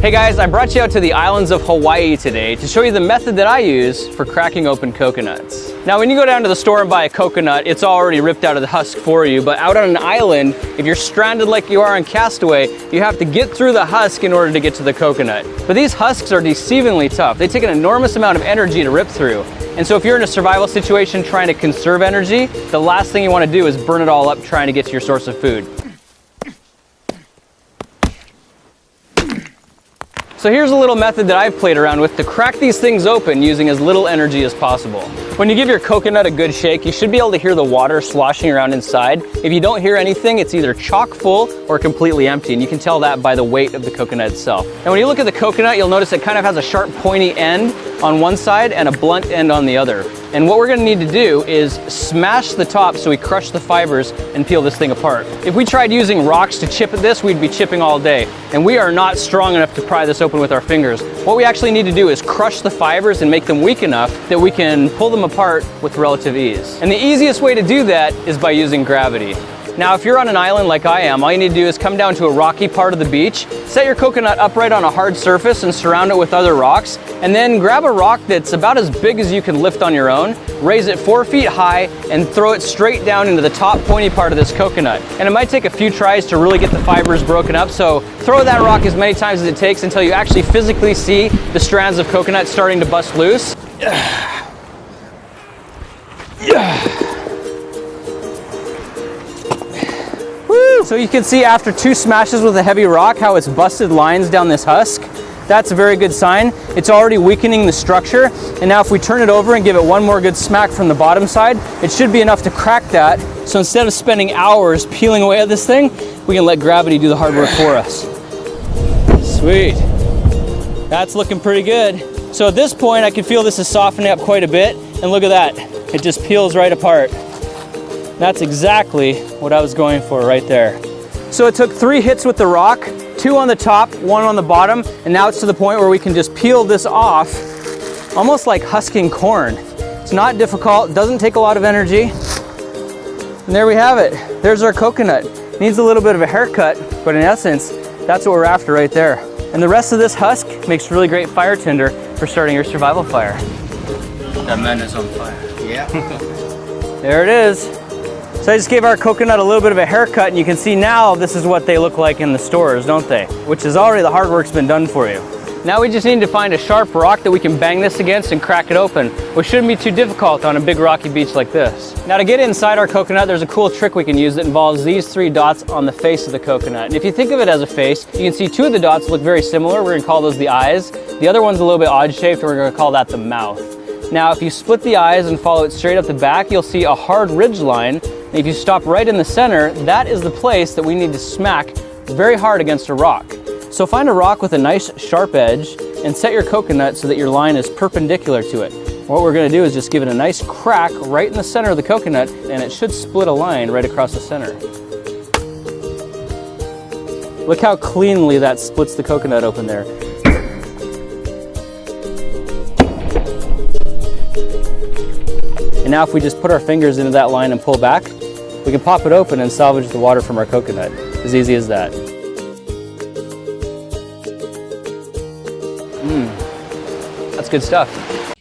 Hey guys, I brought you out to the islands of Hawaii today to show you the method that I use for cracking open coconuts. Now when you go down to the store and buy a coconut, it's already ripped out of the husk for you, but out on an island, if you're stranded like you are on Castaway, you have to get through the husk in order to get to the coconut. But these husks are deceivingly tough. They take an enormous amount of energy to rip through. And so if you're in a survival situation trying to conserve energy, the last thing you want to do is burn it all up trying to get to your source of food. So here's a little method that I've played around with to crack these things open using as little energy as possible. When you give your coconut a good shake, you should be able to hear the water sloshing around inside. If you don't hear anything, it's either chock full or completely empty, and you can tell that by the weight of the coconut itself. And when you look at the coconut, you'll notice it kind of has a sharp pointy end on one side and a blunt end on the other. And what we're going to need to do is smash the top so we crush the fibers and peel this thing apart. If we tried using rocks to chip at this, we'd be chipping all day. And we are not strong enough to pry this open with our fingers. What we actually need to do is crush the fibers and make them weak enough that we can pull them apart with relative ease. And the easiest way to do that is by using gravity. Now, if you're on an island like I am, all you need to do is come down to a rocky part of the beach, set your coconut upright on a hard surface and surround it with other rocks, and then grab a rock that's about as big as you can lift on your own, raise it 4 feet high, and throw it straight down into the top pointy part of this coconut. And it might take a few tries to really get the fibers broken up, so throw that rock as many times as it takes until you actually physically see the strands of coconut starting to bust loose. So you can see after 2 smashes with a heavy rock how it's busted lines down this husk. That's a very good sign. It's already weakening the structure. And now if we turn it over and give it one more good smack from the bottom side, it should be enough to crack that. So instead of spending hours peeling away at this thing, we can let gravity do the hard work for us. Sweet. That's looking pretty good. So at this point, I can feel this is softening up quite a bit. And look at that. It just peels right apart. That's exactly what I was going for right there. So it took 3 hits with the rock, 2 on the top, 1 on the bottom, and now it's to the point where we can just peel this off, almost like husking corn. It's not difficult, doesn't take a lot of energy. And there we have it. There's our coconut. Needs a little bit of a haircut, but in essence, that's what we're after right there. And the rest of this husk makes really great fire tinder for starting your survival fire. The man is on fire. Yeah. There it is. So I just gave our coconut a little bit of a haircut, and you can see now this is what they look like in the stores, don't they? Which is already the hard work's been done for you. Now we just need to find a sharp rock that we can bang this against and crack it open, which shouldn't be too difficult on a big rocky beach like this. Now to get inside our coconut, there's a cool trick we can use that involves these 3 dots on the face of the coconut. And if you think of it as a face, you can see 2 of the dots look very similar. We're gonna call those the eyes. The other one's a little bit odd shaped, and we're gonna call that the mouth. Now if you split the eyes and follow it straight up the back, you'll see a hard ridge line. And if you stop right in the center, that is the place that we need to smack very hard against a rock. So find a rock with a nice sharp edge and set your coconut so that your line is perpendicular to it. What we're going to do is just give it a nice crack right in the center of the coconut, and it should split a line right across the center. Look how cleanly that splits the coconut open there. And now if we just put our fingers into that line and pull back, we can pop it open and salvage the water from our coconut. As easy as that. That's good stuff.